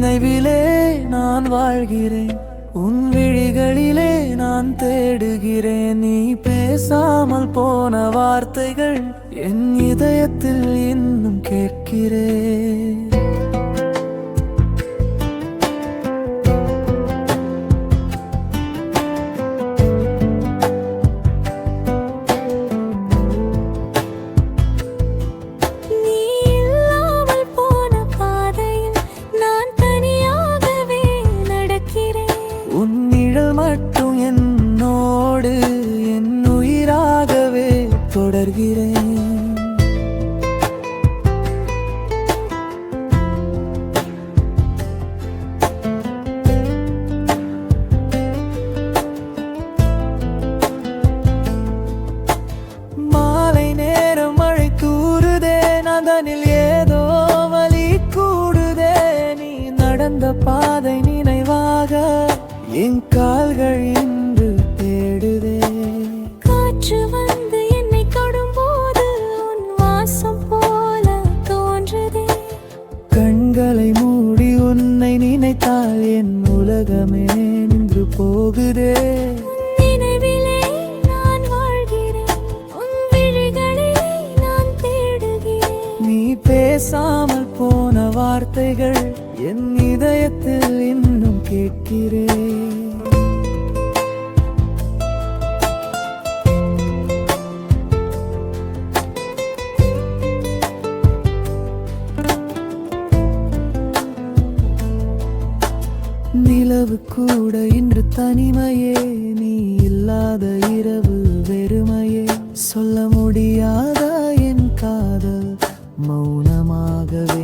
நினைவிலே நான் வாழ்கிறேன், உன் விழிகளிலே நான் தேடுகிறேன். நீ பேசாமல் போன வார்த்தைகள் என் இதயத்தில் இன்னும் கேட்கிறேன். மட்டும் என்னோடு என் உயிராகவே தொடர்கிறேன். மாலை நேரம் மழை தூறுதே, அதனில் ஏதோ வலி கூடுதே. நீ நடந்த பாதை நினைவாக என் கால்கள் இன்று தேடுதே. காற்று வந்து என்னை தொடும்போது உன் வாசம் போல தோன்றுதே. கண்களை மூடி உன்னை நினைத்தால் என் உலகமே நின்று போகுதே. நினைவிலே நான் வாழ்கிறேன், உன் விழிகளிலே நான் தேடுகிறேன். நீ பேசாமல் போன வார்த்தைகள் என் இதயத்தில் இன்னும் கேட்கிறேன். நிலவு கூட இன்று தனிமையே, நீ இல்லாத இரவு வெறுமையே. சொல்ல முடியாத என் காதல் மௌனமாகவே